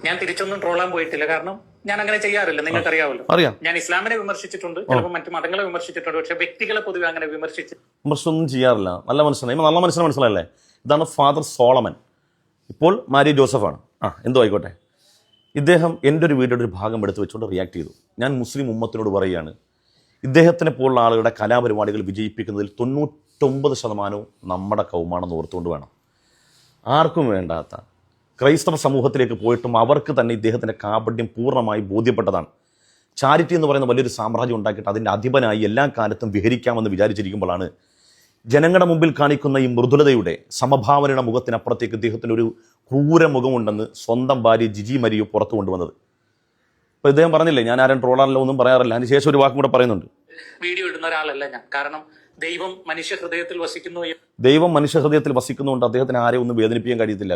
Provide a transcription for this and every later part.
ഞാൻ തിരിച്ചൊന്നും ട്രോളാൻ പോയിട്ടില്ല. കാരണം ഞാൻ അങ്ങനെ ചെയ്യാറില്ല, നിങ്ങൾക്കറിയാമല്ലോ. ഞാൻ ഇസ്ലാമിനെ വിമർശിച്ചിട്ടുണ്ട്, ചിലപ്പോൾ മറ്റു മതങ്ങളെ വിമർശിച്ചിട്ടുണ്ട്. പക്ഷെ വ്യക്തികളെ പൊതുവെ അങ്ങനെ വിമർശനമൊന്നും ചെയ്യാറില്ല. നല്ല മനുഷ്യനാണ്, നല്ല മനുഷ്യനെ മനസ്സിലല്ലേ. ഇതാണ് ഫാദർ സോളമൻ, ഇപ്പോൾ മാരി ജോസഫാണ്. എന്തോ ആയിക്കോട്ടെ. ഇദ്ദേഹം എൻ്റെ ഒരു വീഡിയോയുടെ ഒരു ഭാഗം എടുത്ത് വെച്ചുകൊണ്ട് റിയാക്ട് ചെയ്തു. ഞാൻ മുസ്ലിം ഉമ്മത്തിനോട് പറയുകയാണ്, ഇദ്ദേഹത്തിനെ പോലുള്ള ആളുകളുടെ കലാപരിപാടികൾ വിജയിപ്പിക്കുന്നതിൽ 99% നമ്മുടെ കൗമാണെന്ന് ഓർത്തുകൊണ്ട് വേണം. ആർക്കും വേണ്ടാത്ത ക്രൈസ്തവ സമൂഹത്തിലേക്ക് പോയിട്ടും അവർക്ക് തന്നെ ഇദ്ദേഹത്തിൻ്റെ കാപട്യം പൂർണ്ണമായി ബോധ്യപ്പെട്ടതാണ്. ചാരിറ്റി എന്ന് പറയുന്ന വലിയൊരു സാമ്രാജ്യം ഉണ്ടാക്കിയിട്ട് അതിൻ്റെ അധിപനായി എല്ലാ കാലത്തും വിഹരിക്കാമെന്ന് വിചാരിച്ചിരിക്കുമ്പോഴാണ് ജനങ്ങളുടെ മുമ്പിൽ കാണിക്കുന്ന ഈ മൃദുലതയുടെ സമഭാവനയുടെ മുഖത്തിനപ്പുറത്തേക്ക് ഇദ്ദേഹത്തിന് ഒരു ക്രൂരമുഖമുണ്ടെന്ന് സ്വന്തം ഭാര്യ ജിജി മരിയോ പുറത്തു കൊണ്ടുവന്നത്. അപ്പോൾ ഇദ്ദേഹം പറഞ്ഞില്ലേ, ഞാൻ ആരും ട്രോളാറില്ല, ഒന്നും പറയാറില്ല. അതിനുശേഷം ഒരു വാക്കും കൂടെ പറയുന്നുണ്ട്. വീഡിയോ ഇടുന്ന ഒരാളല്ല ഞാൻ. കാരണം ദൈവം മനുഷ്യ ഹൃദയത്തിൽ വസിക്കുന്നു. ദൈവം മനുഷ്യ ഹൃദയത്തിൽ വസിക്കുന്നുണ്ട്. അദ്ദേഹത്തിന് ആരെയും ഒന്നും വേദനിപ്പിക്കാൻ കഴിയത്തില്ല.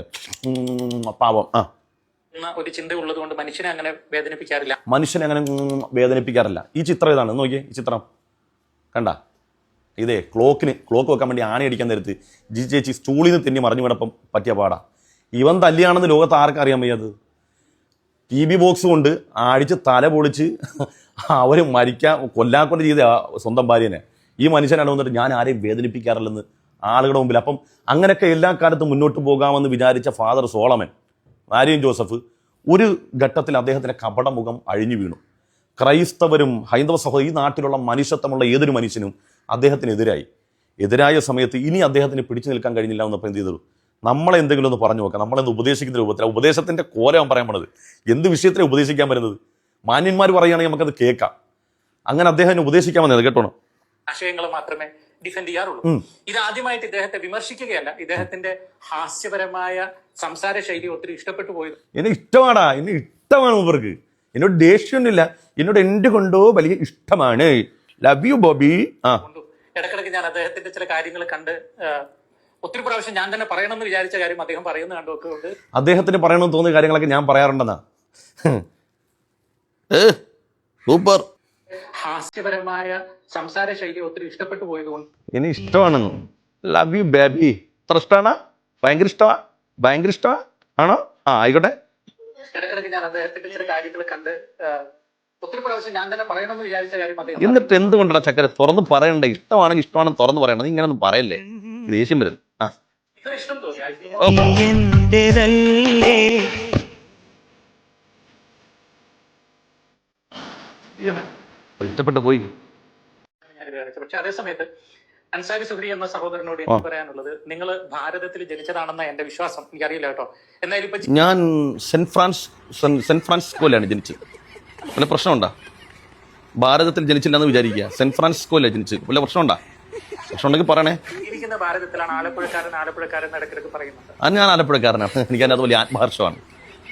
പാവം ഒരു ചിന്ത ഉള്ളതുകൊണ്ട് മനുഷ്യനെ അങ്ങനെ വേദനിപ്പിക്കാറില്ല. ഈ ചിത്രം ഏതാണ് നോക്കിയേ. ഈ ചിത്രം കണ്ട, ഇതേ ക്ലോക്ക് വെക്കാൻ വേണ്ടി ആണി അടിക്കാൻ നേരത്ത് ജിജി ചേച്ചി സ്റ്റൂളിൽ നിന്ന് തെന്നി മറിഞ്ഞു വീണപ്പം പറ്റിയ പാടാ. ഇവൻ തല്ലിയാണെന്ന് ലോകത്ത് ആർക്കും അറിയാൻ വയ്യത്. TV ബോക്സ് കൊണ്ട് അടിച്ച് തല പൊളിച്ച് അവര് കൊല്ലാക്കൊണ്ട് ചെയ്ത സ്വന്തം ഭാര്യനെ ഈ മനുഷ്യനാണ് വന്നിട്ട് ഞാൻ ആരെയും വേദനിപ്പിക്കാറില്ലെന്ന് ആളുകളുടെ മുമ്പിൽ. അപ്പം അങ്ങനെയൊക്കെ എല്ലാ കാലത്തും മുന്നോട്ട് പോകാമെന്ന് വിചാരിച്ച ഫാദർ സോളമൻ മാരിയും ജോസഫ് ഒരു ഘട്ടത്തിൽ അദ്ദേഹത്തിൻ്റെ കപടമുഖം അഴിഞ്ഞു വീണു. ക്രൈസ്തവരും ഹൈന്ദവ സഹോദരൻ, ഈ നാട്ടിലുള്ള മനുഷ്യത്വമുള്ള ഏതൊരു മനുഷ്യനും അദ്ദേഹത്തിന് എതിരായ സമയത്ത് ഇനി അദ്ദേഹത്തിന് പിടിച്ചു നിൽക്കാൻ കഴിഞ്ഞില്ല എന്നപ്പോൾ എന്ത് ചെയ്തു, നമ്മളെന്തെങ്കിലും ഒന്ന് പറഞ്ഞു നോക്കാം. നമ്മളെന്ത് ഉപദേശിക്കുന്ന രൂപത്തിൽ ഉപദേശത്തിൻ്റെ കോലം പറയാൻ പോണത്. എന്ത് വിഷയത്തിലാണ് ഉപദേശിക്കാൻ വരുന്നത്? മാന്യന്മാർ പറയുകയാണെങ്കിൽ നമുക്കത് കേൾക്കാം. അങ്ങനെ അദ്ദേഹം ഉപദേശിക്കാൻ വന്നത് കേട്ടോണം. ആശയങ്ങൾ മാത്രമേ ഡിഫെൻഡ് ചെയ്യാറുള്ളൂ. ഇത് ആദ്യമായിട്ട് ഇദ്ദേഹത്തെ വിമർശിക്കുകയല്ല, ഇദ്ദേഹത്തിന്റെ ഹാസ്യപരമായ സംസാര ശൈലി ഒത്തിരി ഇഷ്ടപ്പെട്ടു പോയത്. എന്നെ ഇഷ്ടമാണ് മൂപ്പർക്ക്. എന്നോട് ദേഷ്യമൊന്നുമില്ല, എന്നോട് എന്തുകൊണ്ടോ വലിയ ഇഷ്ടമാണ്. Love you Bobby. ഇടക്കിടക്ക് ഞാൻ അദ്ദേഹത്തിന്റെ ചില കാര്യങ്ങൾ കണ്ട് ഒത്തിരി പ്രാവശ്യം ഞാൻ തന്നെ പറയണമെന്ന് വിചാരിച്ച കാര്യം അദ്ദേഹം പറയുന്നത് കണ്ടൊക്കെ ഉണ്ട്. അദ്ദേഹത്തിന് പറയണമെന്ന് തോന്നിയ കാര്യങ്ങളൊക്കെ ഞാൻ പറയാറുണ്ടെന്നാ. സൂപ്പർ. ഹാസ്യപരമായ സംസാര ശൈലി ഒത്തിരി ഇഷ്ടപ്പെട്ടു പോയതുകൊണ്ട് എനിക്ക് ഇഷ്ടമാണെന്ന്. Love you baby. അത്ര ഇഷ്ടമാണ്? ഭയങ്കര ഇഷ്ടമാ ആണോ? ആയിക്കോട്ടെ. ഇടക്കിടക്ക് ഞാൻ അദ്ദേഹത്തിന്റെ ചില കാര്യങ്ങൾ കണ്ട് ഒത്തിരി പ്രാവശ്യം ഞാൻ തന്നെ പറയണമെന്ന് വിചാരിച്ച കാര്യം അദ്ദേഹം. എന്നിട്ട് എന്തുകൊണ്ടാണ് ചക്കര തുറന്ന് പറയണ്ടേ? ഇഷ്ടമാണെന്ന് തുറന്ന് പറയണം. നീ ഇങ്ങനൊന്നും പറയല്ലേ, ദേഷ്യം വരും. ഇഷ്ടം തോന്നി ഇഷ്ടപ്പെട്ടു പോയി. പക്ഷെ അതേ സമയത്ത് അൻസാരി സുഹരി എന്ന സഹോദരനോട് എനിക്ക് പറയാനുള്ളത്, നിങ്ങൾ ഭാരതത്തിൽ ജനിച്ചതാണെന്ന എന്റെ വിശ്വാസം. എനിക്കറിയില്ല കേട്ടോ. എന്നാലും ഇപ്പൊ ഞാൻ സെന്റ് ഫ്രാൻസിസ്കോയിലാണ് ജനിച്ചത്. വല്ല പ്രശ്നമുണ്ടാ? ഭാരതത്തിൽ ജനിച്ചില്ലെന്ന് വിചാരിക്കുക. സെന്റ് ഫ്രാൻസിസ്കോയിലാണ് ജനിച്ചത്. വല്ല പ്രശ്നമുണ്ടാ? പ്രശ്നമുണ്ടെങ്കിൽ പറയണേ. ജീവിക്കുന്ന ഭാരതത്തിലാണ്. ആലപ്പുഴക്കാരൻ ഇടയ്ക്കിടയ്ക്ക് പറയുന്നുണ്ട്. അത് ഞാൻ ആലപ്പുഴക്കാരനാണ്. എനിക്കതിനകത്ത് വലിയ ആത്മഹർഷമാണ്.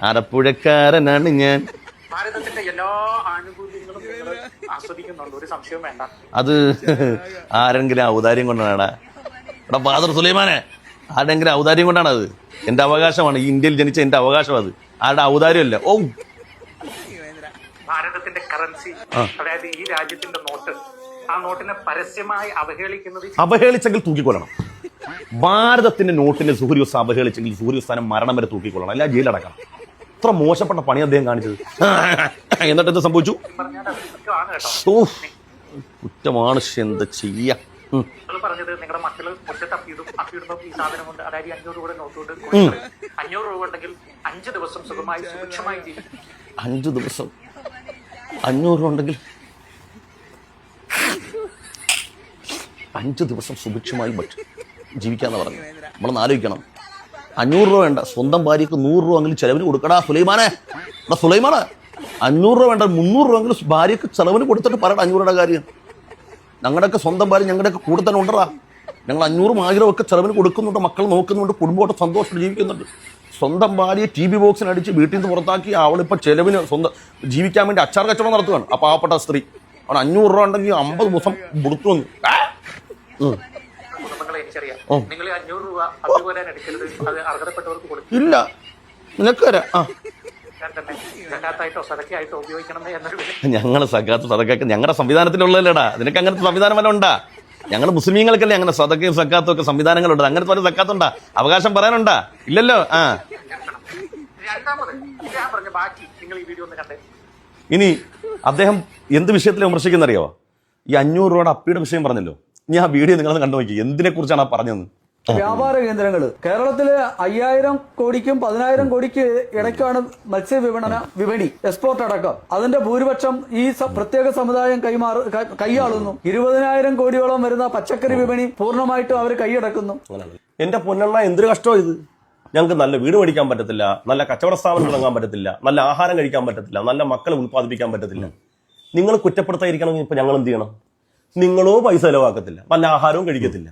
ആലപ്പുഴക്കാരനാണ് ഞാൻ. ഭാരതത്തിന്റെ എല്ലാ ആനുകൂല്യങ്ങളും ആസ്വദിക്കുന്നുണ്ട്, ഒരു സംശയവും വേണ്ട. അത് ആരെങ്കിലും ഔദാര്യം കൊണ്ടാണ്. എടാ ഫാദർ സുലൈമാനെ, ആരെങ്കിലും ഔദാര്യം കൊണ്ടാണ്. അത് എന്റെ അവകാശമാണ്. ഈ ഇന്ത്യയിൽ ജനിച്ച എന്റെ അവകാശം. അത് ആരുടെ ഔദാര്യമല്ല. ഭാരതത്തിന്റെ കറൻസി, അതായത് ഈ രാജ്യത്തിന്റെ നോട്ട്, ആ നോട്ടിനെ പരസ്യമായി അവഹേളിച്ചെങ്കിൽ തൂക്കിക്കൊള്ളണം. ഭാരതത്തിന്റെ നോട്ടിനെ സുഹൃസ് അവഹേളിച്ചെങ്കിൽ സുഹൃസ്ഥാനം മരണം വരെ തൂക്കിക്കൊള്ളണം, അല്ല ജയിലടക്കണം. ഇത്ര മോശപ്പെട്ട പണി അദ്ദേഹം കാണിച്ചത്. എന്നിട്ട് എന്ത് സംഭവിച്ചു? കുറ്റമാണ്. എന്താ ചെയ്യാ? പറഞ്ഞത് നിങ്ങളുടെ മക്കള് മുറ്റത്ത് അപ്പിയിടുമ്പോ ഈ സാധനം കൊണ്ട്, അതായത് 500 രൂപയുടെ നോട്ട് കൊണ്ട് 500 രൂപ ഉണ്ടെങ്കിൽ 5 ദിവസം സുഖമായി സുഭിക്ഷമായി ജീവിക്കും. 5 ദിവസം 500 ഉണ്ടെങ്കിൽ 5 ദിവസം സുഭിക്ഷമായി ജീവിക്കാന്ന് പറഞ്ഞു. നമ്മളൊന്ന് ആലോചിക്കണം. 500 രൂപ വേണ്ട, സ്വന്തം ഭാര്യക്ക് 100 രൂപ എങ്കിലും ചെലവിന് കൊടുക്കടാ സുലൈമാനെ. 500 രൂപ വേണ്ട, 300 രൂപ എങ്കിലും ഭാര്യക്ക് ചെലവിന് കൊടുത്തിട്ട് പറയണം 500 രൂപയുടെ കാര്യം. ഞങ്ങളുടെയൊക്കെ സ്വന്തം ഭാര്യ ഞങ്ങളുടെയൊക്കെ കൂടെ തന്നെ ഉണ്ടറാ. ഞങ്ങൾ 500-1000 ഒക്കെ ചെലവിന് കൊടുക്കുന്നുണ്ട്, മക്കൾ നോക്കുന്നുണ്ട്, കുടുംബമായിട്ട് സന്തോഷമായിട്ട് ജീവിക്കുന്നുണ്ട്. സ്വന്തം ഭാര്യയെ TV ബോക്സിനടിച്ച് വീട്ടിൽ നിന്ന് പുറത്താക്കി അവളിപ്പോൾ ചെലവിന് സ്വന്തം ജീവിക്കാൻ വേണ്ടി അച്ചാർ കച്ചവടം നടത്തുകയാണ്. ആ പാവപ്പെട്ട സ്ത്രീ. അവിടെ 500 രൂപ ഉണ്ടെങ്കിൽ 50 ദിവസം കൊടുത്തു വന്നു. ഇല്ല, നിനക്ക് തരാം. ഞങ്ങള് സക്കാത്ത് സദക്കൊക്കെ ഞങ്ങളുടെ സംവിധാനത്തിലുള്ളതല്ലേടാ. നിനക്ക് അങ്ങനത്തെ സംവിധാനം വല്ല ഉണ്ടാ? ഞങ്ങൾ മുസ്ലിമീങ്ങൾക്കല്ലേ അങ്ങനെ സദക്കയും സക്കാത്തും ഒക്കെ സംവിധാനങ്ങളുണ്ട്. അങ്ങനത്തെ ഒരു സക്കാത്തുണ്ടാ? അവകാശം പറയാനുണ്ടാ? ഇല്ലല്ലോ. രണ്ടാമത് ഞാൻ പറഞ്ഞ ബാക്കി നിങ്ങൾ ഈ വീഡിയോ ഒന്ന് കണ്ടേ. ഇനി അദ്ദേഹം എന്ത് വിഷയത്തിൽ വിമർശിക്കുന്നറിയോ? ഈ 500 രൂപയുടെ അപ്പിയുടെ വിഷയം പറഞ്ഞല്ലോ. ഞാൻ ആ വീഡിയോ നിങ്ങളൊന്ന് കണ്ടു നോക്കി, എന്തിനെ കുറിച്ചാണ് ആ പറഞ്ഞത്. വ്യാപാര കേന്ദ്രങ്ങൾ കേരളത്തില് 5000 കോടിക്കും 10000 കോടിക്ക് ഇടയ്ക്കാണ് മത്സ്യ വിപണി എക്സ്പോർട്ട് അടക്കം. അതിന്റെ ഭൂരിപക്ഷം ഈ പ്രത്യേക സമുദായം കൈയാളുന്നു. 20000 കോടിയോളം വരുന്ന പച്ചക്കറി വിപണി പൂർണ്ണമായിട്ടും അവർ കൈയടക്കുന്നു. എന്റെ പൊന്നെണ്ണ, എന്തൊരു കഷ്ടമാണ് ഇത്. ഞങ്ങൾക്ക് നല്ല വീട് മേടിക്കാൻ പറ്റത്തില്ല, നല്ല കച്ചവട സ്ഥാപനം തുടങ്ങാൻ പറ്റത്തില്ല, നല്ല ആഹാരം കഴിക്കാൻ പറ്റത്തില്ല, നല്ല മക്കളെ ഉത്പാദിപ്പിക്കാൻ പറ്റത്തില്ല. നിങ്ങൾ കുറ്റപ്പെടുത്താതിരിക്കണമെങ്കിൽ ഇപ്പൊ ഞങ്ങൾ എന്ത് ചെയ്യണം? നിങ്ങളോ പൈസ ചെലവാക്കത്തില്ല, നല്ല ആഹാരവും കഴിക്കത്തില്ല.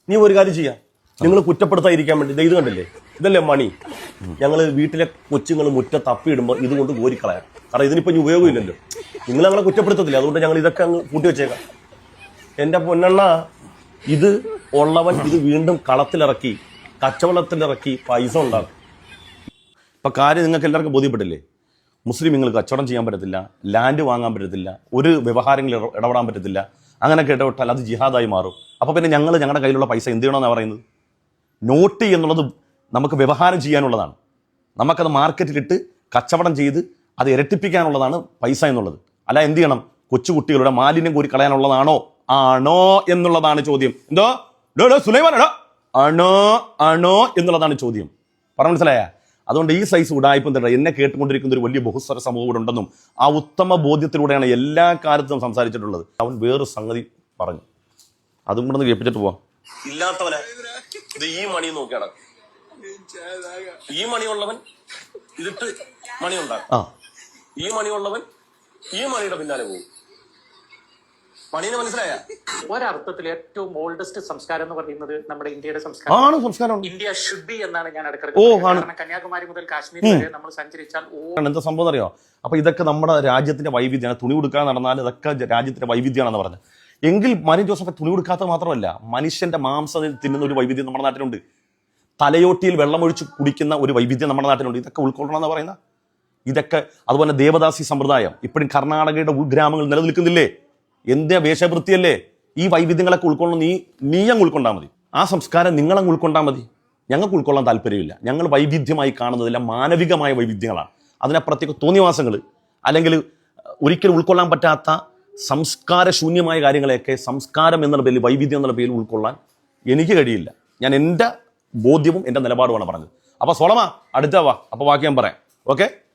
നീ ഒരു കാര്യം ചെയ്യാം, നിങ്ങൾ കുറ്റപ്പെടുത്താതിരിക്കാൻ വേണ്ടി ഇത് കണ്ടില്ലേ, ഇതല്ലേ മണി. ഞങ്ങൾ വീട്ടിലെ കൊച്ചുങ്ങൾ മുറ്റത്ത് തപ്പിയിടുമ്പോൾ ഇതുകൊണ്ട് കോരിക്കളയാം. കാരണം ഇതിനിപ്പോ ഇനി ഉപയോഗമില്ലല്ലോ. നിങ്ങൾ ഞങ്ങളെ കുറ്റപ്പെടുത്തത്തില്ല, അതുകൊണ്ട് ഞങ്ങൾ ഇതൊക്കെ അങ്ങ് കൂട്ടി വെച്ചേക്കാം. എന്റെ പൊന്നെണ്ണ, ഇത് ഉള്ളവൻ ഇത് വീണ്ടും കളത്തിലിറക്കി കച്ചവടത്തിലിറക്കി പൈസ ഉണ്ടാകും. ഇപ്പൊ കാര്യം നിങ്ങൾക്ക് എല്ലാവർക്കും ബോധ്യപ്പെട്ടില്ലേ? മുസ്ലിങ്ങൾക്ക് കച്ചവടം ചെയ്യാൻ പറ്റത്തില്ല, ലാൻഡ് വാങ്ങാൻ പറ്റത്തില്ല, ഒരു വ്യവഹാരങ്ങളിൽ ഇടപെടാൻ പറ്റത്തില്ല. അങ്ങനെയൊക്കെ ഇടപെട്ടാൽ അത് ജിഹാദായി മാറും. അപ്പോൾ പിന്നെ ഞങ്ങളുടെ കയ്യിലുള്ള പൈസ എന്ത് ചെയ്യണമെന്നാണ് പറയുന്നത്? നോട്ട് എന്നുള്ളത് നമുക്ക് വ്യവഹാരം ചെയ്യാനുള്ളതാണ്. നമുക്കത് മാർക്കറ്റിലിട്ട് കച്ചവടം ചെയ്ത് അത് ഇരട്ടിപ്പിക്കാനുള്ളതാണ് പൈസ എന്നുള്ളത്. അല്ല എന്ത് ചെയ്യണം? കൊച്ചുകുട്ടികളുടെ മാലിന്യം കോരി കളയാനുള്ളതാണോ? ആണോ എന്നുള്ളതാണ് ചോദ്യം. എന്തോ സുലൈമാനോ ആണോ എന്നുള്ളതാണ് ചോദ്യം. പറഞ്ഞു മനസ്സിലായ? അതുകൊണ്ട് ഈ സൈസ് ഉടായ്പം തന്നെ എന്നെ കേട്ടുകൊണ്ടിരിക്കുന്ന ഒരു വലിയ ബഹുസ്വര സമൂഹം ഇവിടെ ഉണ്ടെന്നും ആ ഉത്തമ ബോധ്യത്തിലൂടെയാണ് എല്ലാ കാലത്തും സംസാരിച്ചിട്ടുള്ളത്. അവൻ വേറൊരു സംഗതി പറഞ്ഞു, അതും കൂടെ ഒന്ന് കേൾപ്പിച്ചിട്ട് പോവാം. ഇല്ലാത്തവനെ ഇത് ഈ മണി നോക്കിയാണ്, ഈ മണിയുള്ളവൻ ഇതിട്ട് മണി ഉണ്ടാകും, ഈ മണിയുള്ളവൻ ഈ മണിയുടെ പിന്നാലെ പോകും. മണീനെ മനസ്സിലായ? ഒരർത്ഥത്തിൽ ഏറ്റവും ഓൾഡസ്റ്റ് സംസ്കാരം എന്ന് പറയുന്നത് നമ്മുടെ ഇന്ത്യയുടെ സംസ്കാരം. ഇന്ത്യ ഷുഡ് ബി എന്നാണ് ഞാൻ ഇടയ്ക്കിടയ്ക്ക്. കന്യാകുമാരി മുതൽ കാശ്മീർ വരെ നമ്മൾ സഞ്ചരിച്ചാൽ എന്താ സംഭവം അറിയോ? അപ്പൊ ഇതൊക്കെ നമ്മുടെ രാജ്യത്തിന്റെ വൈവിധ്യമാണ്. തുണി കൊടുക്കാൻ നടന്നാൽ ഇതൊക്കെ രാജ്യത്തിന്റെ വൈവിധ്യമാണെന്ന് പറഞ്ഞത്. എങ്കിൽ മരിൻ ജോസഫ് തുണി കൊടുക്കാത്ത മാത്രമല്ല, മനുഷ്യന്റെ മാംസം തിന്നുന്ന ഒരു വൈവിധ്യം നമ്മുടെ നാട്ടിലുണ്ട്. തലയോട്ടിയിൽ വെള്ളമൊഴിച്ച് കുടിക്കുന്ന ഒരു വൈവിധ്യം നമ്മുടെ നാട്ടിലുണ്ട്. ഇതൊക്കെ ഉൾക്കൊള്ളണമെന്ന് പറയുന്ന ഇതൊക്കെ. അതുപോലെ ദേവദാസി സമ്പ്രദായം ഇപ്പോഴും കർണാടകയുടെ ഉൾഗ്രാമങ്ങൾ നിലനിൽക്കുന്നില്ലേ? എന്തിനാ വേഷവൃത്തിയല്ലേ? ഈ വൈവിധ്യങ്ങളൊക്കെ ഉൾക്കൊള്ളുന്ന നീയങ്ങ് ഉൾക്കൊണ്ടാൽ മതി. ആ സംസ്കാരം നിങ്ങളങ്ങ് ഉൾക്കൊണ്ടാൽ മതി. ഞങ്ങൾക്ക് ഉൾക്കൊള്ളാൻ താല്പര്യമില്ല. ഞങ്ങൾ വൈവിധ്യമായി കാണുന്നതില്ല മാനവികമായ വൈവിധ്യങ്ങളാണ്. അതിനപ്പുറത്തേക്ക് തോന്നിവാസങ്ങൾ അല്ലെങ്കിൽ ഒരിക്കലും ഉൾക്കൊള്ളാൻ പറ്റാത്ത സംസ്കാരശൂന്യമായ കാര്യങ്ങളെയൊക്കെ സംസ്കാരം എന്നുള്ള പേരിൽ, വൈവിധ്യം എന്നുള്ള പേരിൽ ഉൾക്കൊള്ളാൻ എനിക്ക് കഴിയില്ല. ഞാൻ എൻ്റെ ബോധ്യവും എൻ്റെ നിലപാടുമാണ് പറഞ്ഞത്. അപ്പോൾ സോളമ അടുത്ത വാ, അപ്പോൾ ബാക്കി ഞാൻ പറയാം. ഓക്കെ.